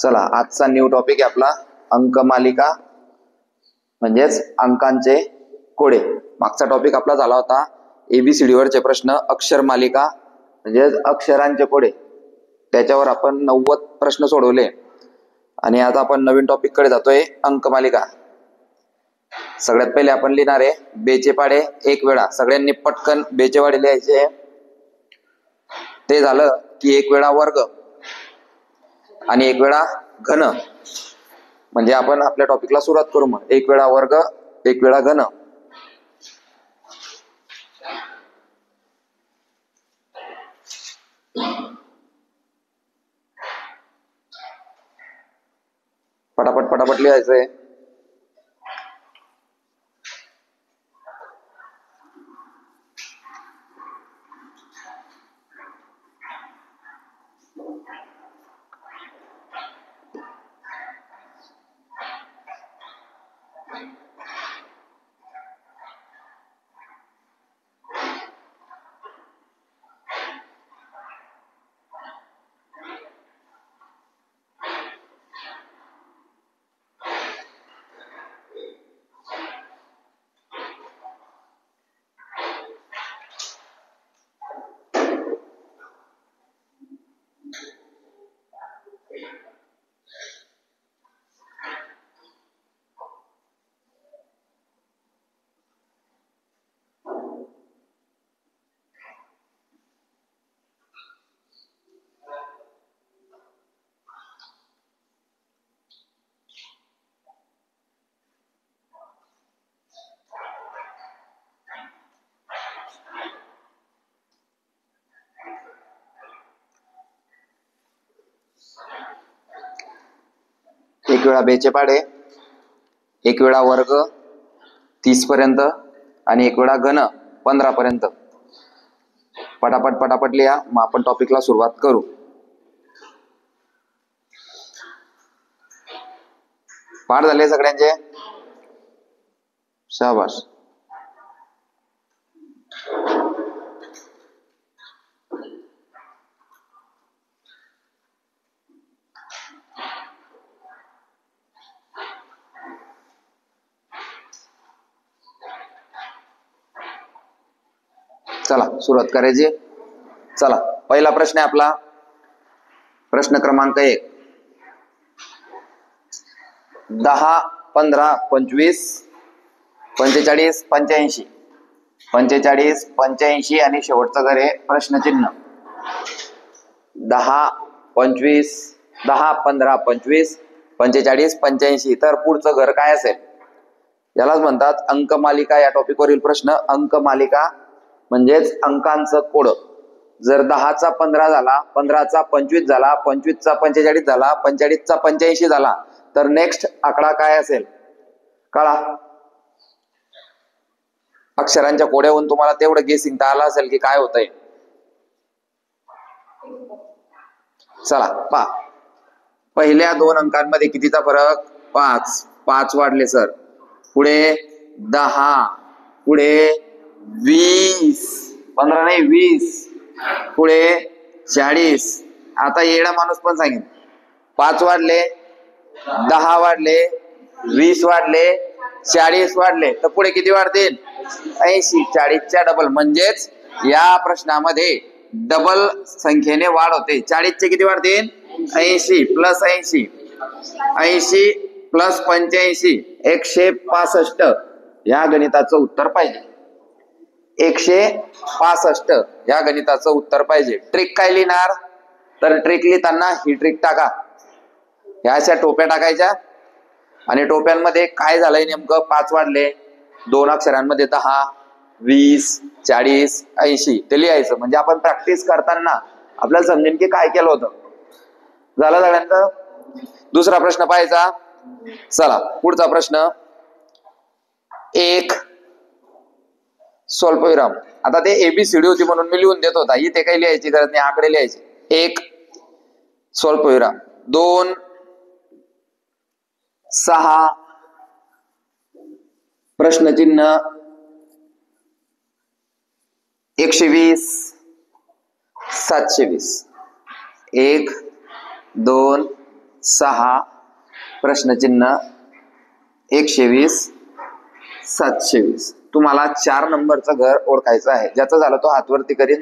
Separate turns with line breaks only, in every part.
चला, आजचा new topic आहे आपला अंकमालिका म्हणजेच अंकांचे कोडे. मागचा टॉपिक आपला झाला होता एबीसीडी वरचे प्रश्न, अक्षर मालिका म्हणजेच अक्षरांचे कोडे. त्याच्यावर आपण 90 प्रश्न सोडवले आणि आता आपण नवीन टॉपिक कडे जातोय, अंकमालिका. सगळ्यात पहिले आपण लिहिणार आहे बेचे पाडे एक वेळा. सगळ्यांनी पटकन बेचे पाडे लिहायचे. ते झालं की एक वेळा वर्ग आणि एक वेळा घन. म्हणजे आपण आपल्या टॉपिकला सुरुवात करू. मग एक वेळा वर्ग, एक वेळा घन. पटापट पटापट लिहायचंय. एक वेळा बेचे पाडे, एक वेळा वर्ग 30 पर्यंत आणि एक वेळा घन 15 पर्यंत. पटापट पटापट लिहा. मग आपण टॉपिकला सुरुवात करू. पाठ झाले सगळ्यांचे? शाबास. चला सुरुवात करायची. चला, पहिला प्रश्न आहे आपला, प्रश्न क्रमांक 1. 10, 15, 25, 45, 85. 45, 85 आणि शेवटचं घर आहे प्रश्नचिन्ह. 10, 25, 10, 15, 25, 45, 85. तर पुढचं घर काय असेल? यालाच म्हणतात अंकमालिका. या टॉपिकवरील प्रश्न अंकमालिका म्हणजेच अंकांचं कोड. जर 10चा 15 झाला, 15चा 25 झाला, 25चा 45 झाला, 45चा 85 झाला, तर नेक्स्ट आकडा काय असेल? कळा. अक्षरांच्या कोड्यावरून तुम्हाला तेवढं गेसिंग तर आलं असेल की काय होतंय. चला पहा, पहिल्या 2 अंकांमध्ये कितीचा फरक? 5. 5 वाढले सर. पुढे 10, पुढे 20, 15 नाही 20, पुढे 40. आता येडा माणूस पण सांगेल 5 वाढले, 10 वाढले, 20 वाढले, 40 वाढले, तर पुढे किती वाढतील? 80. 40च्या डबल. म्हणजेच या प्रश्नामध्ये डबल संख्येने वाढ होते. 40चे किती वाढतील? 80 प्लस 80, 80 प्लस 85, 165. या गणिताचं उत्तर पाहिजे. 165 या गणिताचं उत्तर पाहिजे. ट्रिक काय लिहिणार? तर ट्रिक लिहिताना ही ट्रिक टाका. ह्या अशा टोप्या टाकायच्या आणि टोप्यांमध्ये काय झालंय नेमकं? 5 वाढले, 2 अक्षरांमध्ये 10, 20, 40, 80 ते लिहायचं. म्हणजे आपण प्रॅक्टिस करताना आपल्याला समजेल की काय केलं होतं. झालं सगळ्यांचं? दुसरा प्रश्न पाहायचा. चला पुढचा प्रश्न. 1 स्वल्पविराम. आता ते एबीसीडी होती म्हणून मी लिहून देत होता. इथे काही लिहायची गरज नाही, आकडे लिहायचे. 1 स्वल्पविराम, 2 6 प्रश्नचिन्ह 120 720. 1 2 6 प्रश्नचिन्ह 120 720. तुम्हाला 4 नंबरचं घर ओळखायचं आहे. ज्याचं झालं तो हातवरती करीन.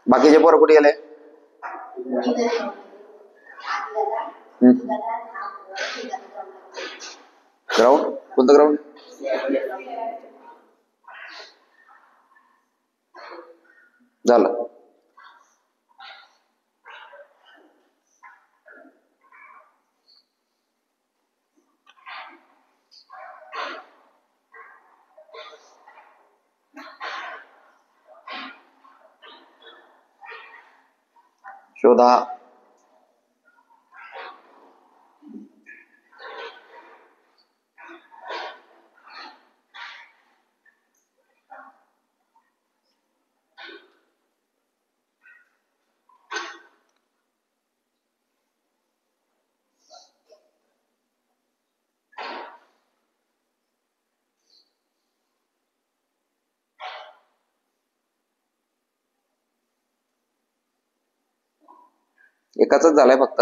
बाकीचे पोरं कुठे गेले? ग्राउंड कोणतं ग्राउंड? झालं. शोधा. एकाच झालाय फक्त.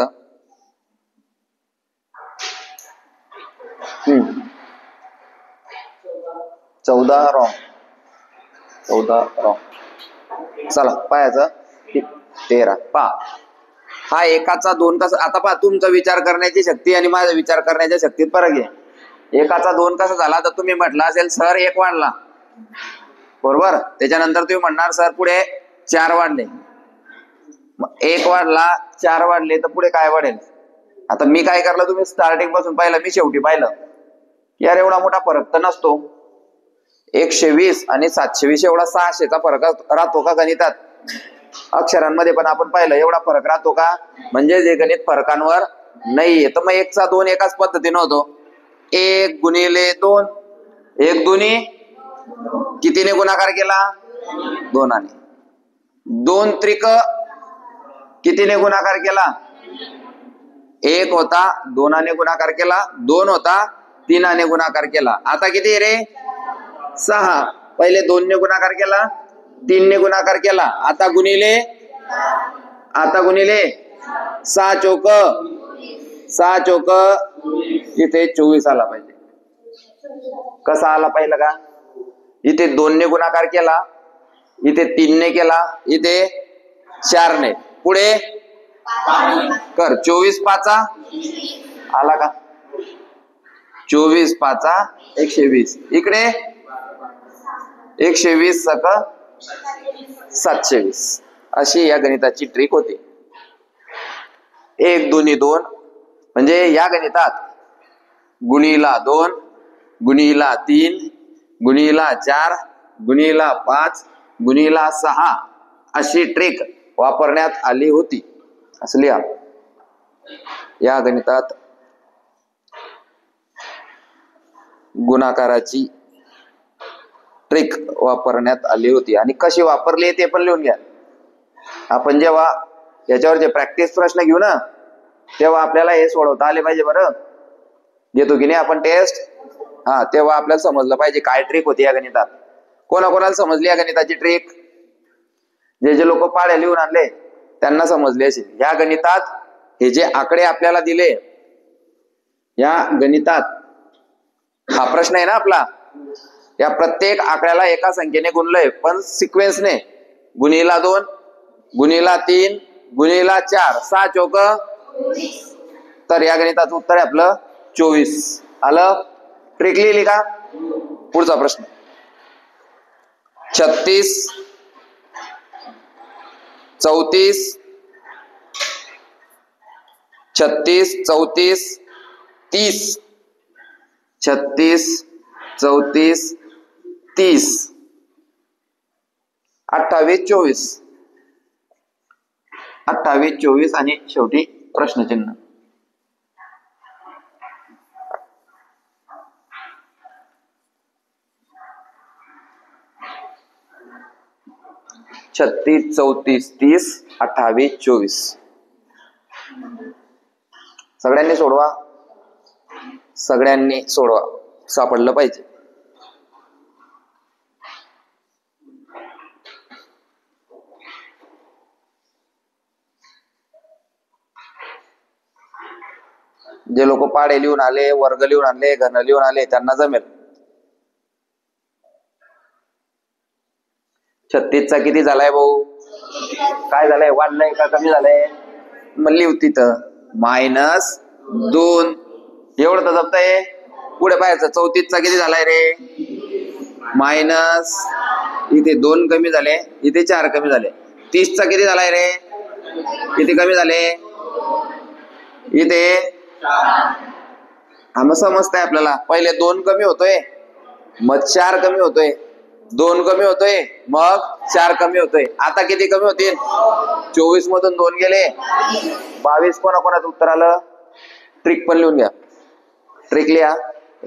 14 रॉंग. 14 रॉंग. चला पायाचं 13. पा हा एकाचा 2 कसा. आता पहा तुमचा विचार करण्याची शक्ती आणि माझा विचार करण्याच्या शक्तीत फरक आहे. एकाचा 2 कसा झाला तर तुम्ही म्हटलं असेल सर 1 वाढला, बरोबर. त्याच्यानंतर तुम्ही म्हणणार सर पुढे 4 वाढले. 1 वाढला 4 वाढले तर पुढे काय वाढेल? आता मी काय करलं, तुम्ही स्टार्टिंग पासून पाहिलं, मी शेवटी पाहिलं. यार एवढा मोठा फरक तर नसतो. 120 आणि 720 एवढा 600चा फरक राहतो का गणितात? अक्षरांमध्ये पण आपण पाहिलं एवढा फरक राहतो का? म्हणजे जे गणित फरकांवर नाहीये. तर मग 1चा 2 एकाच पद्धतीने होतो. 1 गुणिले 2. 1 दुनी कितीने गुणाकार केला? 2 ने. 2 त्रिक कितीने गुणाकार केला? 1 होता 2 ने गुणाकार केला. 2 होता 3 ने गुणाकार केला. आता किती रे? 6. पहिले 2 ने गुणाकार केला, 3 ने गुणाकार केला. आता गुणिले 6 चौक 6 चौक इथे 24 आला पाहिजे. कसा आला पाहिजे का? इथे 2 ने गुणाकार केला, इथे 3 ने केला, इथे 4 ने. पुढे कर 24 पाचा आला का? 24 पाचा 120. इकडे 120 सक 720. अशी या गणिताची ट्रिक होती. 1 2 2 म्हणजे या गणितात गुणीला 2 गुणीला 3 गुणीला 4 गुणीला 5 गुणीला 6 अशी ट्रिक वापरण्यात आली होती. असं लिहा. या गणितात गुणाकाराची ट्रिक वापरण्यात आली होती आणि कशी वापरली ते पण लिहून घ्या. आपण जेव्हा याच्यावर जे प्रॅक्टिस प्रश्न घेऊ ना तेव्हा आपल्याला हे सोडवता आले पाहिजे. बरं घेतो की नाही आपण टेस्ट, तेव्हा आपल्याला समजलं पाहिजे काय ट्रिक होती या गणितात. कोणाकोणाला समजली या गणिताची ट्रिक? जे लोक पाड्या लिहून आणले त्यांना समजले असेल. या गणितात हे जे आकडे आपल्याला दिले, या गणितात हा प्रश्न आहे ना आपला, या प्रत्येक आकड्याला एका संख्येने गुणलंय पण सिक्वेन्सने. गुणीला 2 गुणीला 3 गुणीला 4 6 चौक. तर या गणिताचं उत्तर आहे आपलं 24 आलं. ट्रिक लिहिली का? पुढचा प्रश्न 36 34 36 34 30 36 34 30 28 24 28 24 आणि शेवटी प्रश्नचिन्ह. 36 34 30 28 24. सगळ्यांनी सोडवा. सगळ्यांनी सोडवा. सापडलं पाहिजे. जे लोक पाडे लिहून आले, वर्ग लिहून आले, घन लिहून आले त्यांना जमेल. 36 चा किती झालाय भाऊ? काय झालंय? वाढलंय का कमी झालंय? मग लिहू तिथं -2. एवढं तर जमतंय. पुढे पाहायचं 34 चा किती झालाय रे? मायनस, इथे 2 कमी झाले, इथे 4 कमी झाले. 30 चा किती झालाय रे? किती कमी झाले? इथे मग समजतंय आपल्याला. पहिले 2 कमी होतोय, मग 4 कमी होतोय, 2 कमी होतोय, मग 4 कमी होतोय. आता किती कमी होतील? 24 मधून 2 गेले 22. कोणाकोणाचं उत्तर आलं? ट्रिक पण लिहून घ्या. ट्रिक लिहा.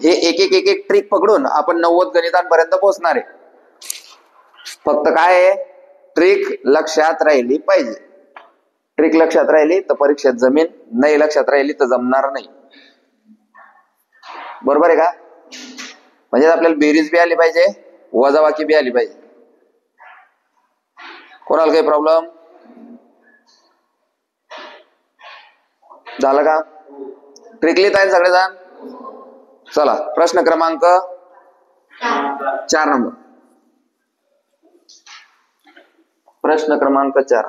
हे एक एक ट्रिक पकडून आपण 90 गणितांपर्यंत पोहोचणार आहे. फक्त काय आहे? ट्रिक लक्षात राहिली पाहिजे. ट्रिक लक्षात राहिली तर परीक्षेत जमीन, नाही लक्षात राहिली तर जमणार नाही. बरोबर आहे का? म्हणजे आपल्याला बेरीज बी आली पाहिजे, वजाबाकी बी आली पाहिजे. कोणाला काही प्रॉब्लेम झालं का? ट्रिक लिहित आहे सगळेजण? चला प्रश्न क्रमांक 4 नंबर. प्रश्न क्रमांक 4.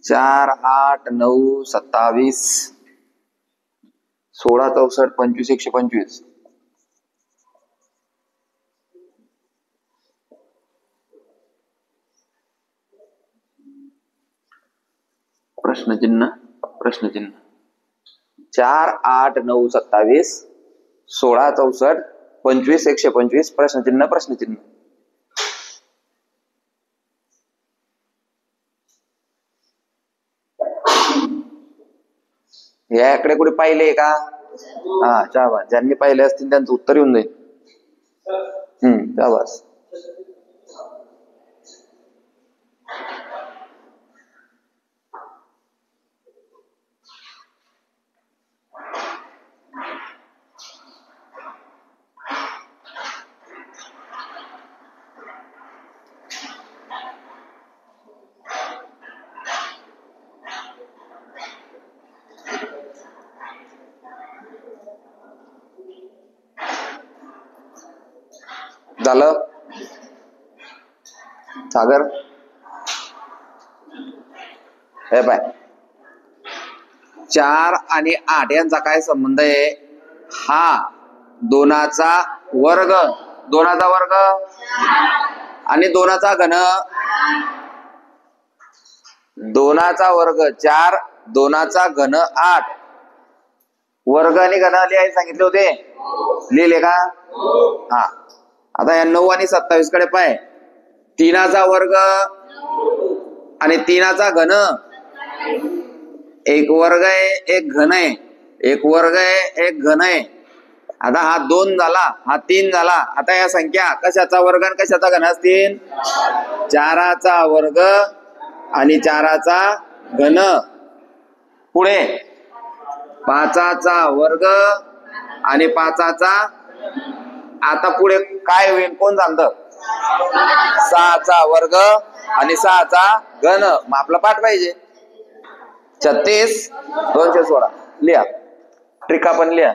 4, 8, 9, 27, 16, 64, 25, 125. प्रश्नचिन्ह 4, 8, 9, 27, 16, 64, 25, 125. प्रश्नचिन्ह. याकडे कुठे पाहिले का? शाबास. ज्यांनी पाहिले असतील त्यांचं उत्तर येऊन जाईल. शाबास. झालं सागर? हे पाय, 4 आणि 8 यांचा काय संबंध आहे? हा 2चा वर्ग, 2चा वर्ग आणि 2चा घन. 2चा वर्ग 4, 2चा घन 8. वर्ग आणि घन लिहायला सांगितले होते, लिहिले का? आता या 9 आणि 27 कडे पाय. 3चा वर्ग आणि 3चा घन. एक वर्ग आहे, एक घन आहे. एक वर्ग आहे, एक घन आहे. आता हा 2 झाला, हा 3 झाला. आता या संख्या कशाचा वर्ग आणि कशाचा घन असतील? 4चा वर्ग आणि 4चा घन. पुढे 5चा वर्ग आणि 5चा. आता पुढे काय होईल कोण सांगतं? 6चा वर्ग आणि 6चा घन. मग आपला पाठ पाहिजे. 36, 216 लिहा. ट्रिका पण लिहा.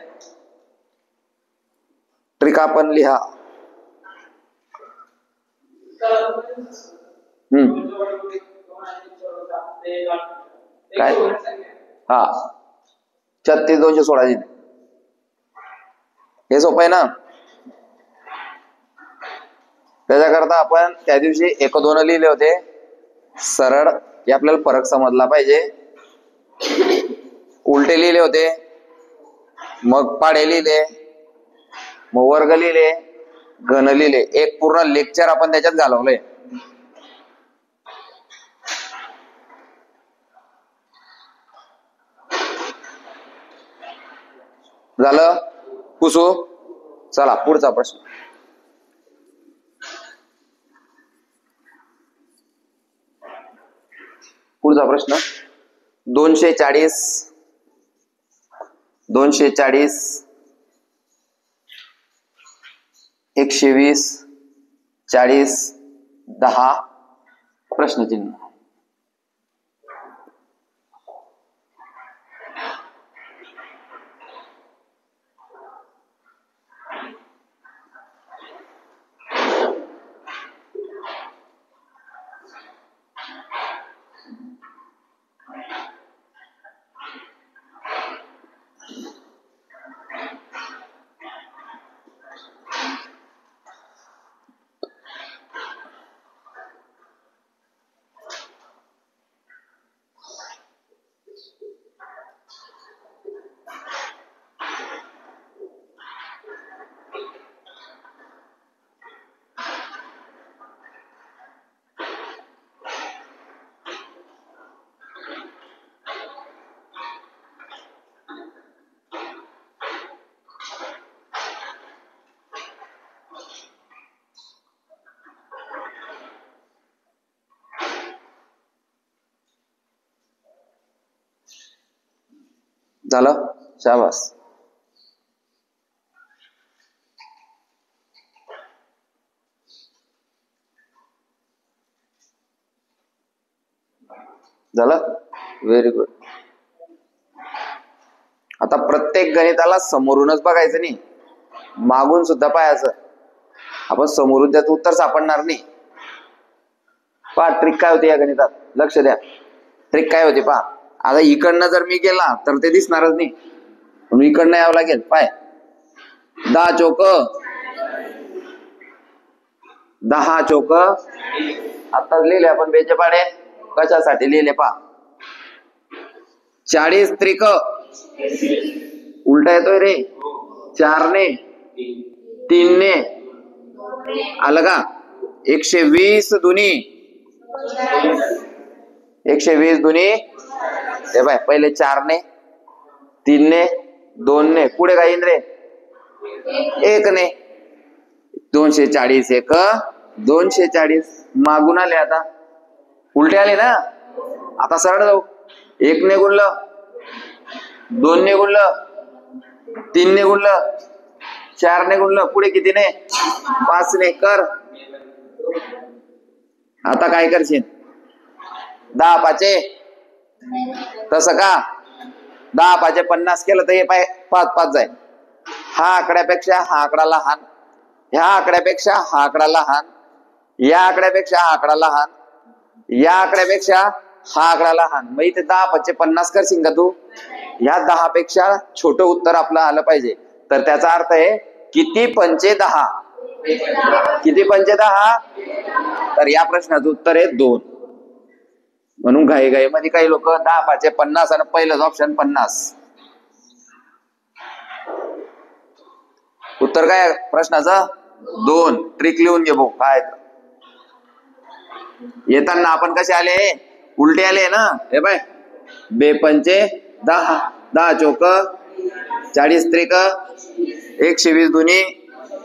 काय? 36, 216. हे सोपं आहे ना? त्याच्याकरता आपण त्या दिवशी 1, 2 लिहिले होते सरळ, की आपल्याला फरक समजला पाहिजे. उलटे लिहिले होते, मग पाडे लिहिले, मग वर्ग लिहिले, घन लिहिले. एक पूर्ण लेक्चर आपण त्याच्यात घालवलंय. झालं कुसू? चला पुढचा प्रश्न. पुढचा प्रश्न 240, 120, 40, 10. प्रश्नचिन्ह. झालं, शाबास. झालं, व्हेरी गुड. आता प्रत्येक गणिताला समोरूनच बघायचं नाही, मागून सुद्धा पाहायचं. आपण समोरून त्याचं उत्तर सापडणार नाही. पहा ट्रिक काय होती या गणितात, लक्ष द्या. ट्रिक काय होती पहा. आता इकडनं जर मी गेला तर ते दिसणारच नाही, म्हणून इकडनं यावं लागेल. पाय 10 चोक 10 चोक, आताच लिहिले आपण बेचे पाडे. कशासाठी लिहिले पहा. 40 त्रिक, उलटा येतोय रे. 4 ने 3 ने आलं का. 120 दुनी 120 दुनी. हे बाय पहिले 4 ने 3 ने 2 ने, पुढे काय येईल रे 1 ने. 240 1 240. मागून आले, आता उलटे आले ना. आता सरळ जाऊ. 1 ने गुणलं, 2 ने गुणलं, 3 ने गुणलं, 4 ने गुणलं, पुढे किती ने 5 ने कर. आता काय करशील 10 पाचे, तसं का 10 पाचे 50 केलं तर हे पाय 5 5 जाईल. हा आकड्यापेक्षा हा आकडा लहान, ह्या आकड्यापेक्षा हा आकडा लहान, या आकड्यापेक्षा हा आकडा लहान, या आकड्यापेक्षा हा आकडा लहान. मग इथे 10 पाचे 50 करशील का तू. ह्या 10 पेक्षा छोटं उत्तर आपलं आलं पाहिजे. तर त्याचा अर्थ आहे किती पंचे 10. किती पंचे 10. तर या प्रश्नाचं उत्तर आहे 2. म्हणून घाई घाई मध्ये काही लोक 10 पाचे 50 आणि पहिलंच ऑप्शन 50. उत्तर काय प्रश्नाचं 2. ट्रिक लिहून घे भाऊ. काय येताना आपण कसे आले, उलटे आले ना. हे बाय बेपंचे 10, 10 चोक 40 त्रिक, 120 दुनी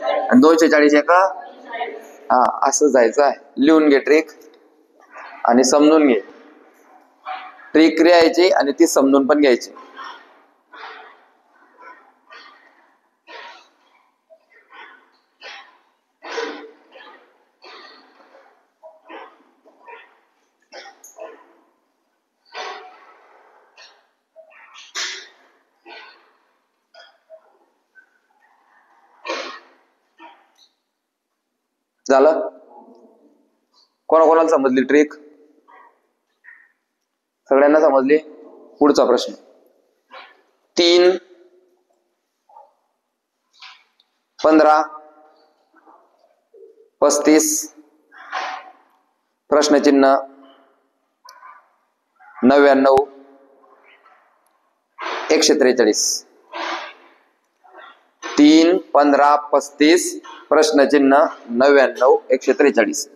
आणि 240 1. हा असं जायचं आहे. लिहून घे ट्रिक आणि समजून घे. ट्रिक लिहायची आणि ती समजून पण घ्यायची. झालं, कोणाकोणाला समजली ट्रिक. सगळ्यांना समजली. पुढचा प्रश्न 3 15 35 प्रश्नचिन्ह 99 143. 3 15 35 प्रश्नचिन्ह 99 143.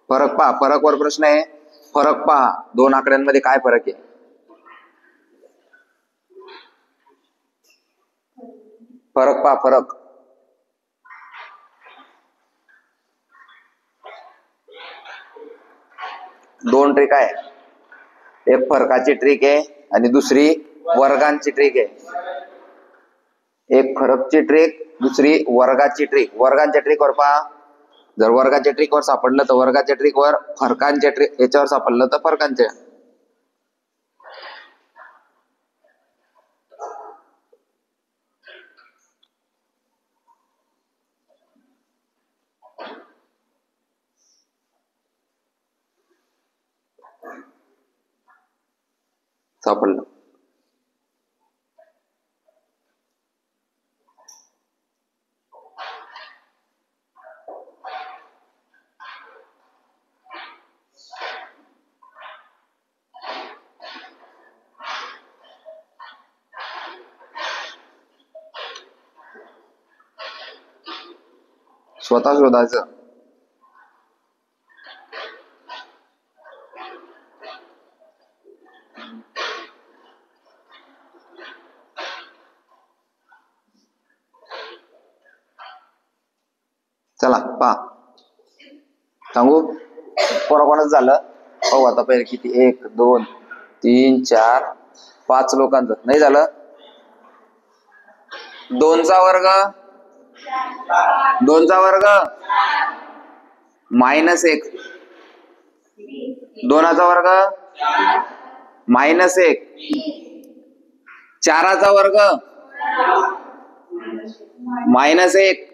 फरक पहा. फरक वर प्रश्न आहे. फरक पहा, 2 आकड्यांमध्ये काय फरक आहे. फरक पहा. फरक 2 ट्रिक आहे. एक फरकाची ट्रिक आहे आणि दुसरी वर्गांची ट्रिक आहे. एक फरकची ट्रिक, दुसरी वर्गाची ट्रिक. वर्गांच्या ट्रिकवर पहा, जर वर्गाच्या ट्रिकवर सापडलं तर वर्गाच्या ट्रिकवर, फरकांच्या ट्रिक याच्यावर सापडलं तर फरकांच्या. सापडलं. स्वतः शोधायचं. चला पहा, सांगू कोणाकोणाच झालं पाहू आता. पहिले किती, 1 2 3 4 5 लोकांचं नाही झालं. 2चा वर्ग, 2चा वर्ग -1, 2चा वर्ग -1, 4चा वर्ग -1.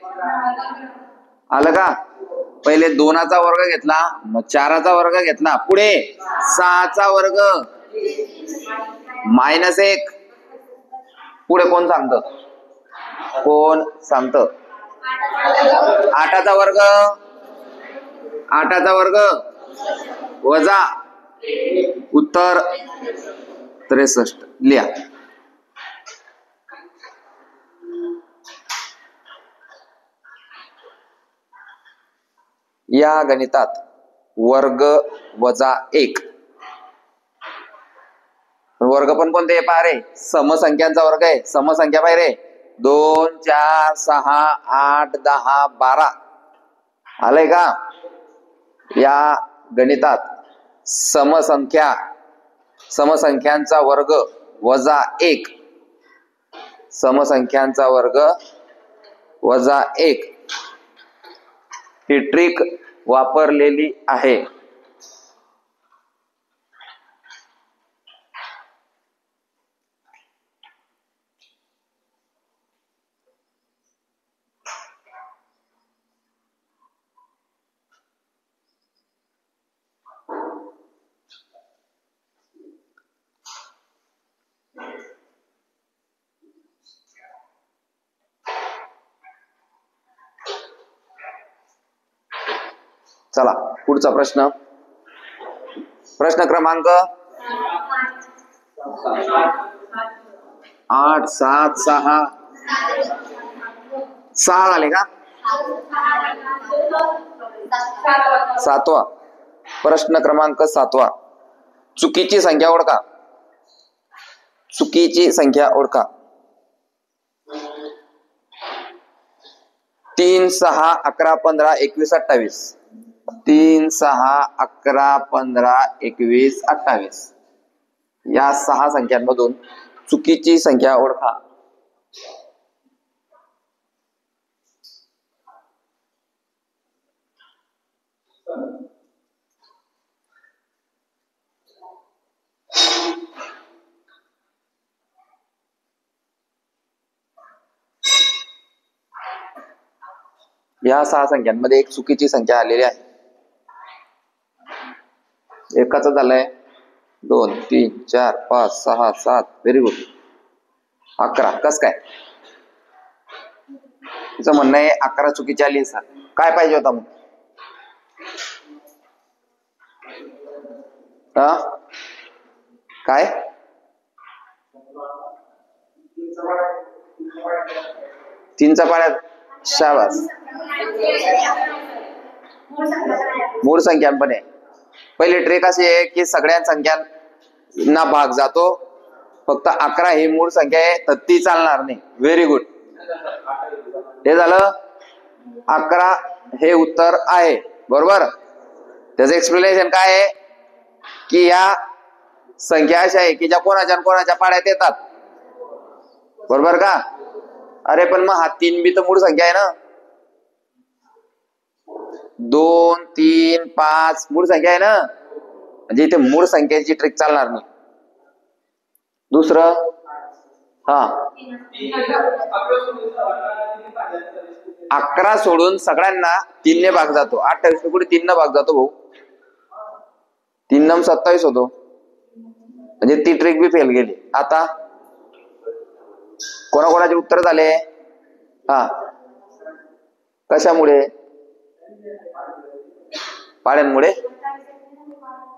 आलं का? पहिले 2चा वर्ग घेतला, मग 4चा वर्ग घेतला, पुढे 6चा वर्ग -1. पुढे कोण सांगत, कोण सांगत? 8चा वर्ग, 8चा वर्ग वजा उत्तर 63. लिहा. या गणितात वर्ग वजा 1, वर्ग पण कोणते पहा रे, समसंख्यांचा वर्ग आहे. समसंख्या पाहि रे, 2 4 6 8 10 12. आलंय का? या गणितात समसंख्यांचा वर्ग वजा 1, समसंख्यांचा वर्ग वजा 1 ही ट्रिक वापरलेली आहे. चला पुढचा प्रश्न. प्रश्न क्रमांक 8 7 6 6 झाले का? 7वा प्रश्न क्रमांक 7वा. चुकीची संख्या ओळखा. चुकीची संख्या ओळखा. 3 6 11 15 21 28. 3 6 11 15 21 28 या 6 संख्यांमधून चुकीची संख्या ओळखा. या 6 संख्यांमध्ये एक चुकीची संख्या आलेली आहे. एकाच झालंय 2 3 4 5 6 7. Very good. 11 कस काय? तिचं म्हणणं आहे 11 चुकीची आली सर. काय पाहिजे होता मग? काय? 3च्या पाड्यात. शाबास. मूळ संख्यांपणे पहिली ट्रिक अशी आहे की सगळ्या संख्यांना भाग जातो, फक्त 11 ही मूळ संख्या आहे तर ती चालणार नाही. Very good. हे झालं. 11 हे उत्तर आहे. बरोबर. त्याचं एक्सप्लेनेशन काय आहे की या संख्या अशा आहे की ज्या कोणाच्या कोणाच्या पाड्यात येतात. बरोबर का? अरे पण मग हा 3 बी तर मूळ संख्या आहे ना. 2 3 5 मूळ संख्या आहे ना, म्हणजे इथे मूळ संख्येची ट्रिक चालणार नाही. दुसरं हा 11 सोडून सगळ्यांना 3 ने भाग जातो. 28 कुठे 3 न भाग जातो भाऊ, 3 नम 27 होतो, म्हणजे ती ट्रिक बी फेल गेली. आता कोणाकोणाचे उत्तर झाले? हा कशामुळे? पाड्यांमुळे.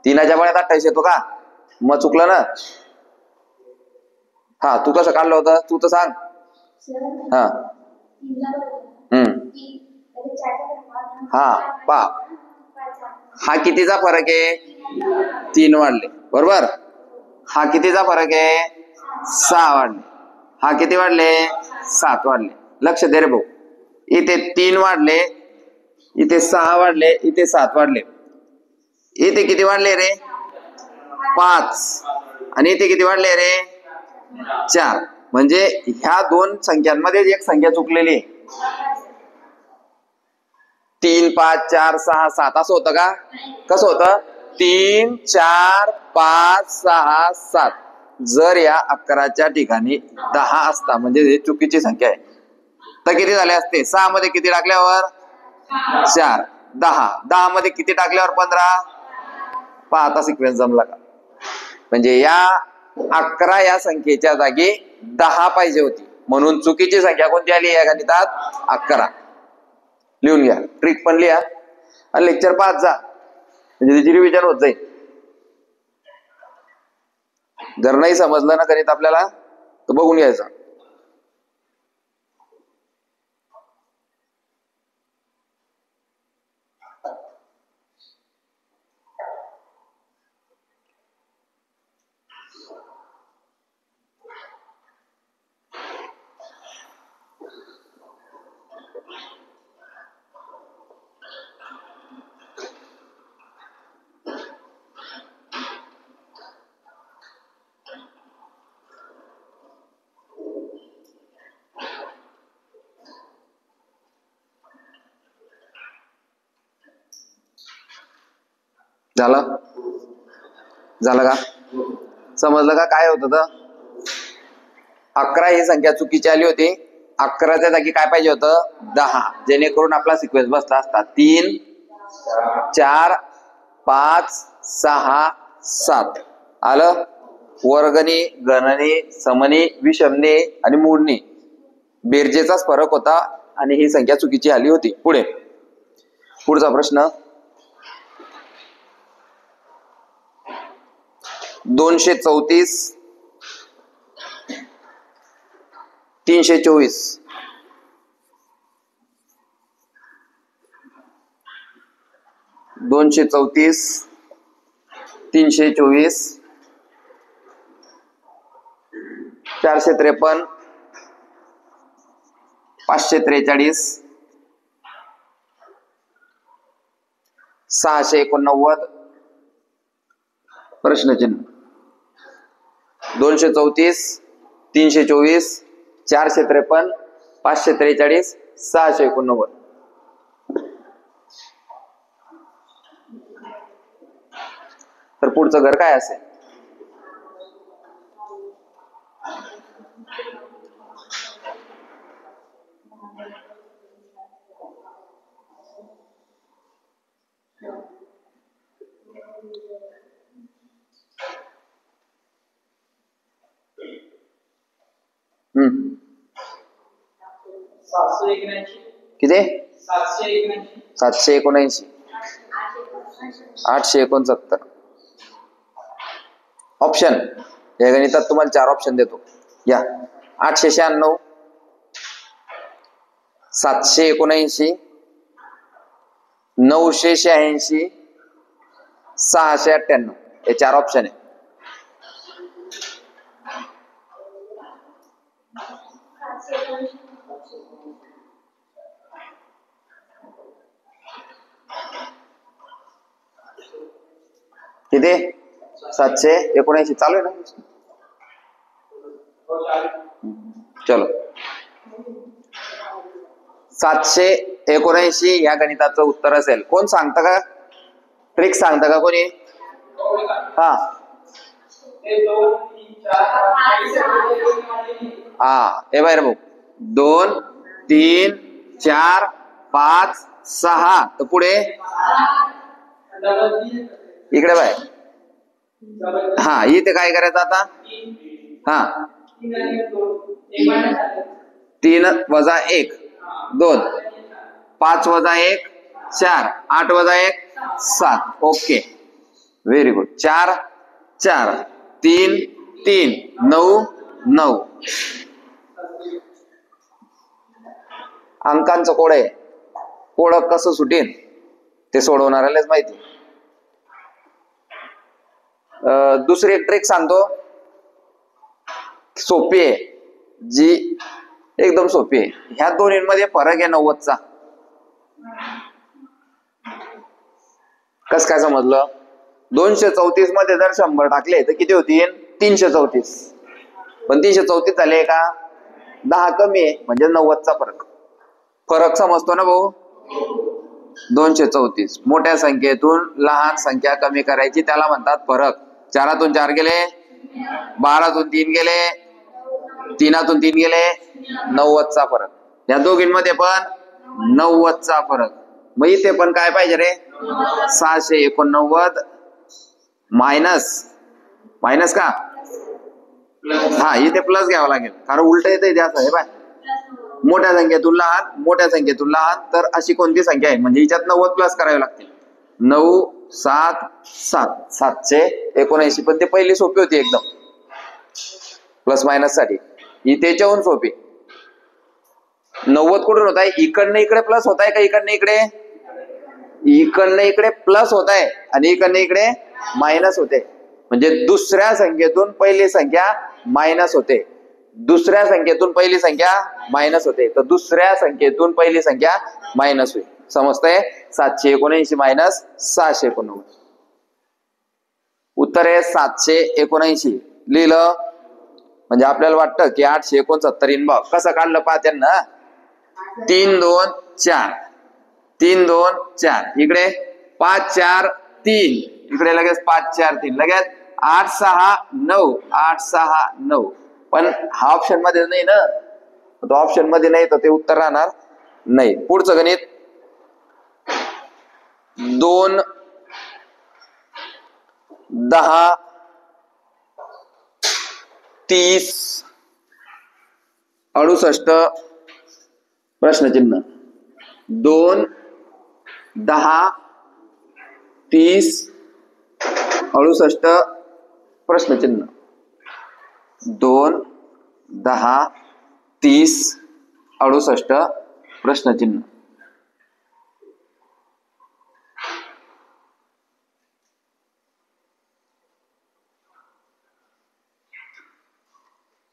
3च्या पाड्यात 28 येतो का? मग चुकलं ना. हा तू कसं काढलं होतं तू तर सांग. हा हा पा हा कितीचा फरक आहे? 3 वाढले बरोबर. हा कितीचा फरक आहे? 6 वाढले. हा किती वाढले? 7 वाढले. लक्ष दे रे भाऊ, इथे 3 वाढले, इथे 6 वाढले, इथे 7 वाढले. इथे किती वाढले रे? 5. आणि इथे किती वाढले रे? 4. म्हणजे ह्या दोन संख्यांमध्ये एक संख्या चुकलेली आहे. 3 5 4 6 7 असं होतं का? कसं होतं? 3 4 5 6 7. जर या 11च्या ठिकाणी 10 असता म्हणजे ही चुकीची संख्या आहे, तर किती झाले असते? 6 मध्ये किती टाकल्यावर? 4. 10. 10 मध्ये किती टाकल्यावर? 15. पहा आता सिक्वेन्स जमला का? म्हणजे या 11 या संख्येच्या जागी 10 पाहिजे होती, म्हणून चुकीची संख्या कोणती आली या गणितात? 11. लिहून घ्या, ट्रिक पण लिहा आणि लेक्चर पाहत जा, म्हणजे त्याची रिव्हिजन होत जाईल. जर नाही समजलं ना गणित आपल्याला तर बघून घ्यायचं. झालं? झालं का? समजलं का काय होतं? तर 11 ही संख्या चुकीची आली होती. 11च्या जागी काय पाहिजे होतं? 10, जेणेकरून आपला सिक्वेन्स बसला असता 3 4 5 6 7. आलं? वर्गणी, गणनी, समनी, विषमनी आणि मूळनी बेरजेचाच फरक होता आणि ही संख्या चुकीची आली होती. पुढचा प्रश्न 234 324. 234 324 453 543 689. प्रश्नचिन्ह. 234 324 453 543 689. तर पुढचं घर काय असेल? किती? 779 869. ऑप्शन या गणितात तुम्हाला 4 ऑप्शन देतो. या 896 779 986 698. हे 4 ऑप्शन आहे. किती? 779. चालू आहे ना? चलो 779 या गणिताचं उत्तर असेल. कोण सांगतं का? ट्रिक सांगतं का कोणी? हा हा हे बाहेर बघ 2 3 4 5 6 तर पुढे इकडे बाय. हा इथे काय करायचं आता? हा 3 वजा 1 2 5 वजा 1 4 8 वजा 1 7. Okay very good. 4 4 3 3 9 9 अंकांचं कोड आहे. कोड कसं सुटेल ते सोडवणाऱ्यालाच माहिती. दुसरी एक ट्रिक सांगतो, सोपी आहे, जी एकदम सोपी आहे. ह्या दोन्हींमध्ये फरक आहे 90चा. कस काय समजलं? 234 मध्ये जर 100 टाकले तर किती होतील? 334. पण 334 झाले का? 10 कमी आहे म्हणजे 90चा फरक. फरक समजतो ना भाऊ? 234 मोठ्या संख्येतून लहान संख्या कमी करायची, त्याला म्हणतात फरक. 4तून 4 गेले, 12तून 3 गेले, 3तून 3 गेले, 90चा फरक. या दोघींमध्ये पण 90चा फरक. मग इथे पण काय पाहिजे रे? 689 मायनस का? हा इथे प्लस घ्यावं लागेल, कारण उलट येते ते असं. हे बाय मोठ्या संख्येतून लहान, मोठ्या संख्येतून लहान, तर अशी कोणती संख्या आहे म्हणजे हिच्यात 90 प्लस करावे लागतील. 9 7 7 779. पण ते पहिली सोपी होती एकदम प्लस मायनस साठी. ही त्याच्याहून सोपी. 90 कुठून होत आहे? इकडनं इकडे प्लस होत आहे का इकडनं इकडे? इकडनं इकडे प्लस होत आहे आणि इकडनं इकडे मायनस होते. म्हणजे दुसऱ्या संख्येतून पहिली संख्या मायनस होते, दुसऱ्या संख्येतून पहिली संख्या मायनस होते, तर दुसऱ्या संख्येतून पहिली संख्या मायनस होईल. समजतंय? 779 मायनस 689. उत्तर आहे 779. लिहिलं म्हणजे आपल्याला वाटतं की 869 इनभाव. कसं काढलं पहा त्यांना? 3 2 4 3 2 4 इकडे 5 4 3 इकडे लगेच 5 4 3 लगेच 8 6 9 8 6 9. पण हा ऑप्शन मध्ये नाही ना, तो ऑप्शन मध्ये नाही तर ते उत्तर राहणार नाही. पुढचं गणित 2 10 30 68 प्रश्नचिन्ह. 2 10 30 68 प्रश्नचिन्ह. 2 10 30 68 प्रश्नचिन्ह.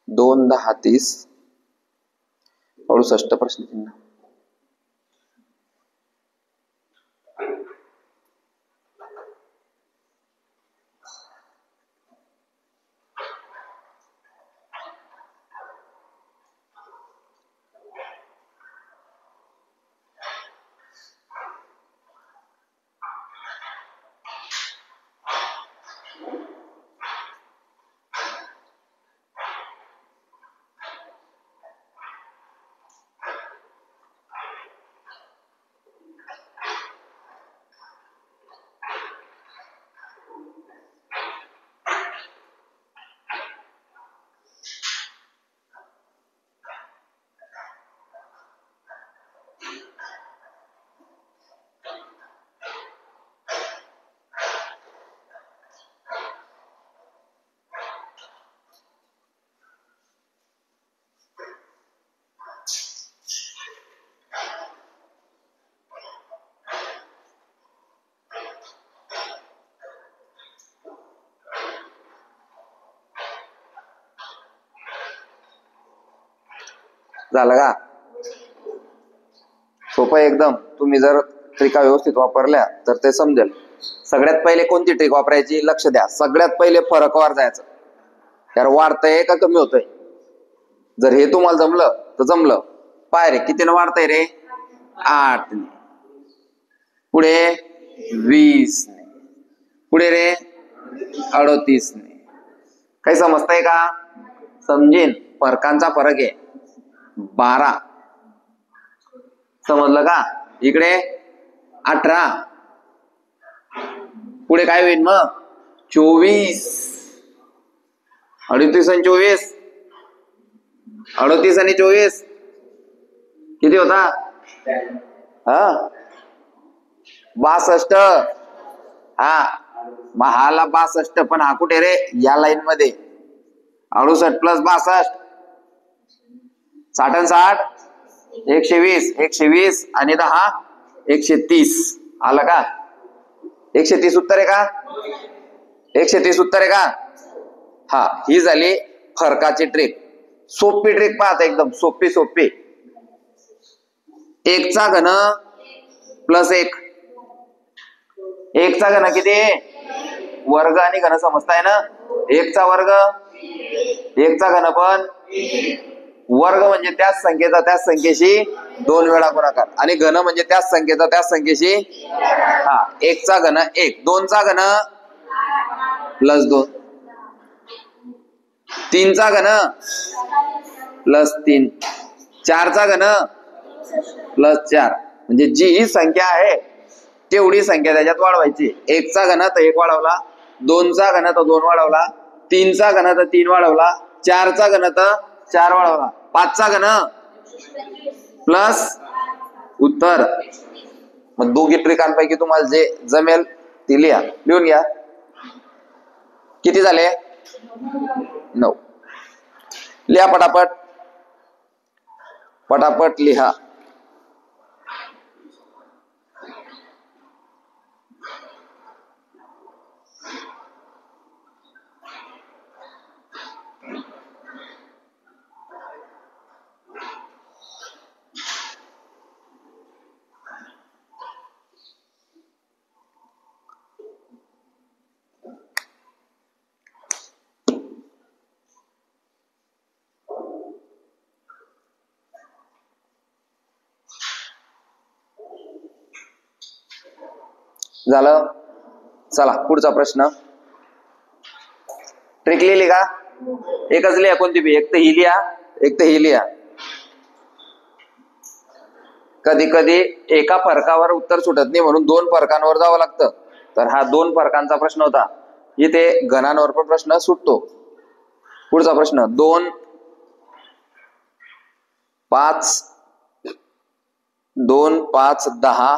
दोन 10 30 68 प्रश्नचिन्ह. झालं का? सोपं एकदम. तुम्ही जर ट्रिका व्यवस्थित वापरल्या तर ते समजेल. सगळ्यात पहिले कोणती ट्रिक वापरायची? लक्ष द्या. सगळ्यात पहिले फरकवर जायचं. यार वाढतंय का कमी होतंय? जर हे तुम्हाला जमलं तर जमलं. पाय रे कितीनं वाढतंय रे? 8 ने, पुढे 20 ने, पुढे रे 38 ने. काही समजतंय का? समजेन. फरकांचा फरक आहे 12. समजलं का? इकडे 18, पुढे काय होईल मग 24. 38 आणि 24, 38 आणि 24 किती होता? 62. हा मग हाला 62, पण हा कुठे रे? या लाईन मध्ये. 68 प्लस 62 60 आणि 60 120, 120 आणि 10 130. आलं का? 130 उत्तर आहे का? 130 उत्तर आहे का? हा, ही झाली फरकाची ट्रिक. सोपी ट्रिक पाहता, एकदम सोपी सोपी. 1 चा घन प्लस 1. 1 चा घन किती? वर्ग आणि घन समजताय ना? 1 चा वर्ग, 1 चा घन पण वर्ग म्हणजे त्याच संख्येचा त्याच संख्येशी 2 वेळा गुणाकार, आणि घन म्हणजे त्याच संख्येचा त्याच संख्येशी 1 चा घन 1, 2 चा घन प्लस 2, 3 चा घन प्लस 3, 4 चा घन प्लस 4. म्हणजे जी ही संख्या आहे तेवढी संख्या त्याच्यात वाढवायची. 1 चा घन तर 1 वाढवला, 2 चा घन तर 2 वाढवला, 3 चा घन तर 3 वाढवला, 4 चा घन तर 4 वाढवला, 5 चा घन प्लस उत्तर. मग दोघी ट्रिकांपैकी तुम्हाला जे जमेल ती लिहा. लिहून घ्या. किती झाले? 9. लिहा पटापट, पटापट लिहा. झालं? चला पुढचा प्रश्न. ट्रिक लिहिली का? एकच लिहा, कोणती बी. एक तर ही लिहा, एक तर ही लिहा. कधी कधी एका फरकावर उत्तर सुटत नाही म्हणून 2 फरकांवर जावं लागतं. तर हा 2 फरकांचा प्रश्न होता. इथे घनांवर पण प्रश्न सुटतो. पुढचा प्रश्न. 2 5 2 5 10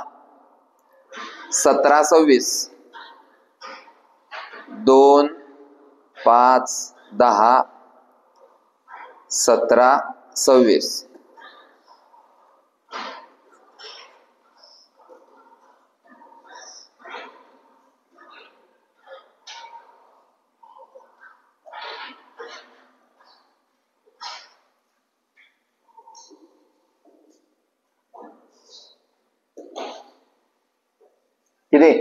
17 26. 2 5 10 17 26. किती?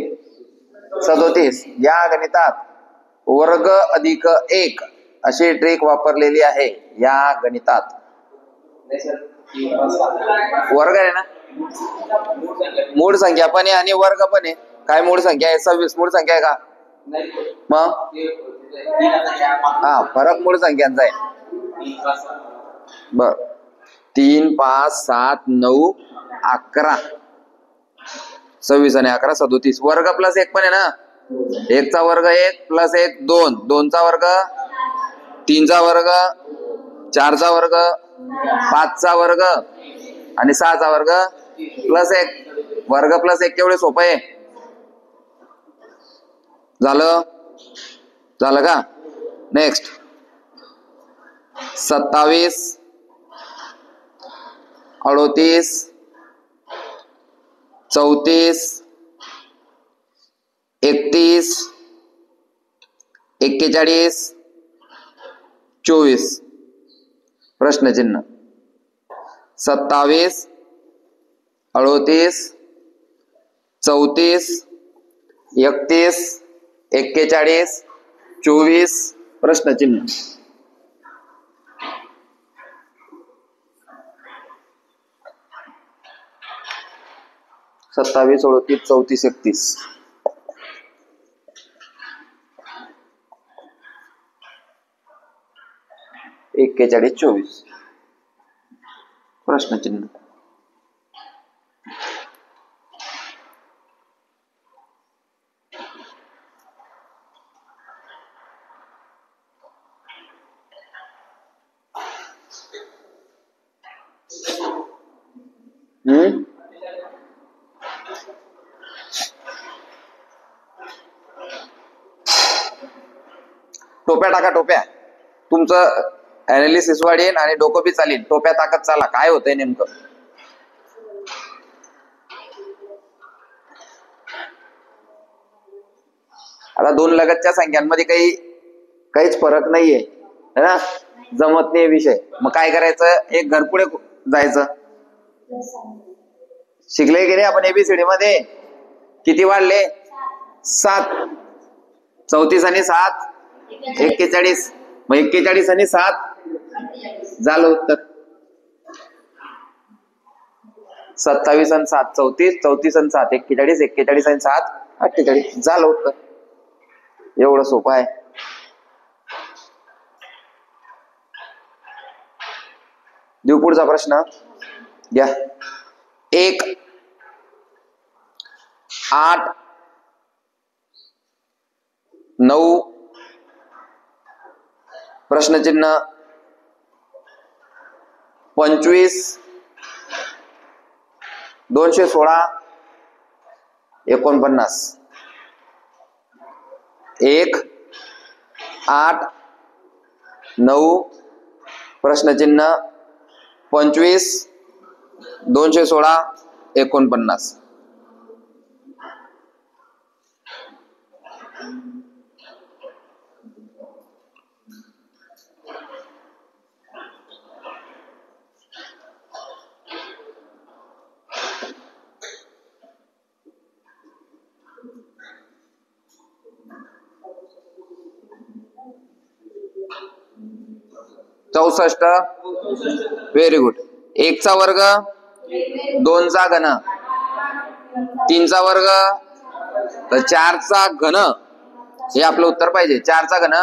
37. या गणितात वर्ग अधिक 1 अशी ट्रिक वापरलेली आहे. या गणितात वर्ग आहे ना, मूळ संख्या पण आहे आणि वर्ग पण आहे. काय मूळ संख्या आहे? 26 मूळ संख्या आहे का? मग फरक मूळ संख्यांचा आहे. बर. 3 5 7 9 11 26 आणि 11 37. वर्ग प्लस 1 पण आहे ना. 1 चा वर्ग 1 प्लस 1 2, 2 चा वर्ग 3 चा वर्ग 4 चा वर्ग 5 चा वर्ग आणि 6 चा वर्ग प्लस 1. वर्ग प्लस 1 केवढे सोपं आहे. झालं? झालं का? नेक्स्ट. 27 38 34 31 41 24. प्रश्नचिन्ह. 27 38 34 31 41 24. प्रश्नचिन्ह. 27, 38, 34, 31. 41, 24. प्रश्नचिन्ह. टोप्या टाका, टोप्या. तुमचं अनालिसिस वाढेल आणि डोकं बी चालेल. टोप्या टाकत चाला. काय होतंय नेमकं? आता दोन लगतच्या संख्यांमध्ये काहीच फरक नाहीये है ना. जमत नाही विषय. मग काय करायचं? एक घर पुढे जायचं. शिकले की नाही आपण एबीसीडी मध्ये? किती वाढले? 7. 34 आणि 7 41. मग 41 आणि 7 झालं उत्तर. 27 आणि 7 34, 34 आणि 7 41, 41 आणि 7 48 झालं उत्तर. एवढं सोपं आहे. देऊ पुढचा प्रश्न घ्या. 1, 8, 9 प्रश्नचिन्ह 25, 216, 49. 1, 8, 9 प्रश्नचिन्ह 25, 216, 49. चौसष्ट. Very good. 1 चा वर्ग, 2 चा घन, 3 चा वर्ग, तर 4 चा घन. हे आपलं उत्तर पाहिजे. 4 चा घन,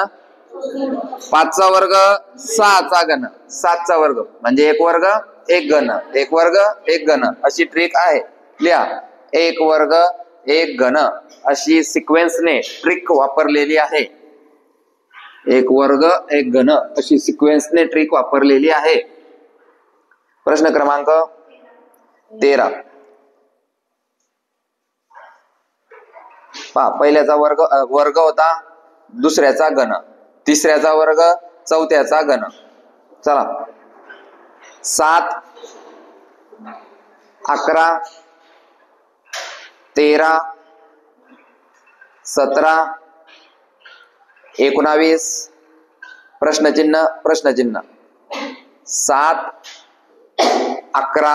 5 चा वर्ग, 6 चा घन, 7 चा वर्ग म्हणजे 1 वर्ग 1 घन, 1 वर्ग 1 घन अशी ट्रिक आहे. लिहा. 1 वर्ग 1 घन अशी सिक्वेन्सने ट्रिक वापरलेली आहे. 1 वर्ग 1 घन अशी सिक्वेन्सने ट्रिक वापरलेली आहे. प्रश्न क्रमांक 13. पहा, पहिल्याचा वर्ग होता, दुसऱ्याचा घन, तिसऱ्याचा वर्ग, चौथ्याचा घन. चला. 7, 11, 13, 17, 19 प्रश्नचिन्ह 7, 11,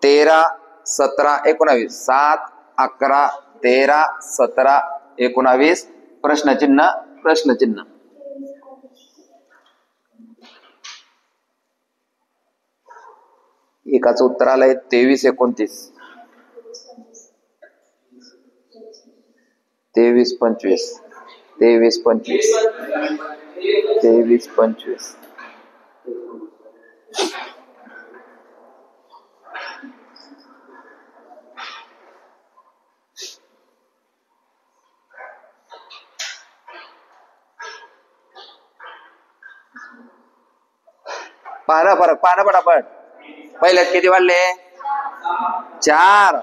13, 17, 19. 7, 11, 13, 17, 19 प्रश्नचिन्ह. एकाचं उत्तर आलंय 23, 29. 23, 25. 23, 25. 23, 25. पाहणं पटापट. पहिल्यात किती वाढले? 4.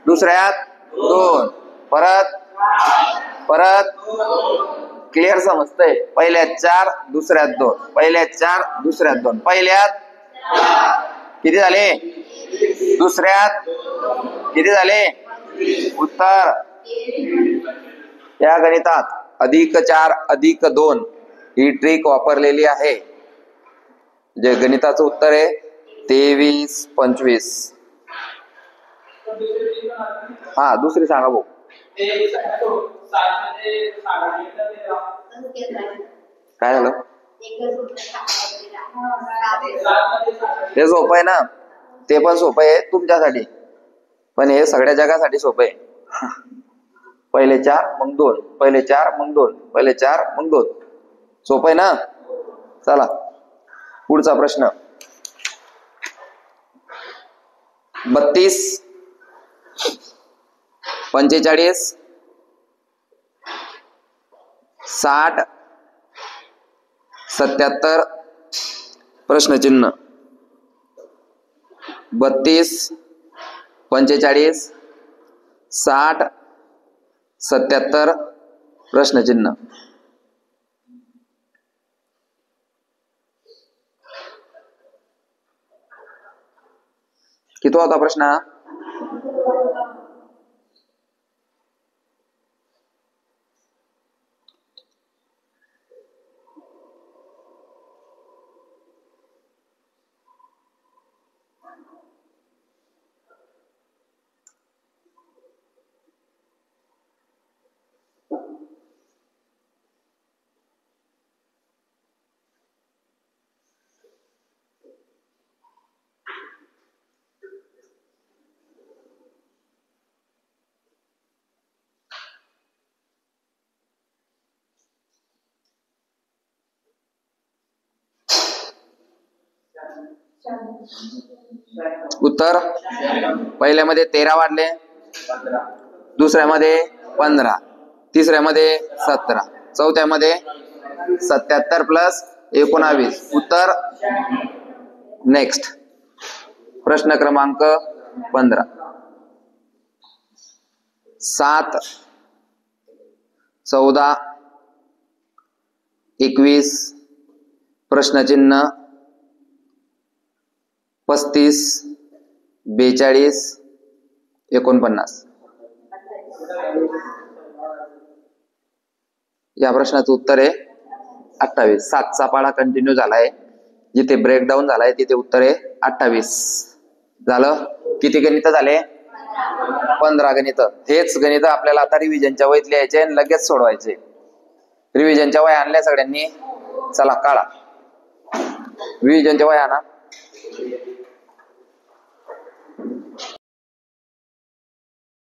दुसऱ्यात 2. परत क्लिअर समजतंय? पहिल्यात 4, दुसऱ्यात 2. पहिल्यात 4, दुसऱ्यात 2. पहिल्यात किती झाले? दुसऱ्यात किती झाले? उत्तर. या गणितात +4 +2 ही ट्रिक वापरलेली आहे. जे गणिताचं उत्तर आहे 23, 25. हा, दुसरी सांगा भाऊ. काय झालं? ते सोपं आहे ना. ते पण सोपं आहे तुमच्यासाठी. पण हे सगळ्या जगासाठी सोपं आहे. पहिले 4 मग 2, पहिले 4 मग 2, पहिले 4 मग 2. सोपं आहे ना. चला पुढचा प्रश्न. 32, 45, 60, 77 प्रश्नचिन्ह. 32, 45, 60, 77 प्रश्नचिन्ह. किती होता प्रश्न? उत्तर पहिल्यामध्ये 13 वाढले, दुसऱ्यामध्ये 15, तिसऱ्यामध्ये 17, चौथ्यामध्ये 77 प्लस 19. उत्तर नेक्स्ट. प्रश्न क्रमांक 15. 7, 14, 21 प्रश्नचिन्ह. 35, 42, 49. या प्रश्नाचं उत्तर आहे 28. 7चा पाढा कंटिन्यू झालाय, जिथे ब्रेकडाऊन झालाय तिथे उत्तर आहे 28. झालं. किती गणित झाले? 15 गणित. हेच गणित आपल्याला आता रिव्हिजनच्या वहीत लिहायचे आणि लगेच सोडवायचे. रिव्हिजनच्या वह्या आणल्या सगळ्यांनी? चला काढा रिव्हिजनच्या वह्या आणा.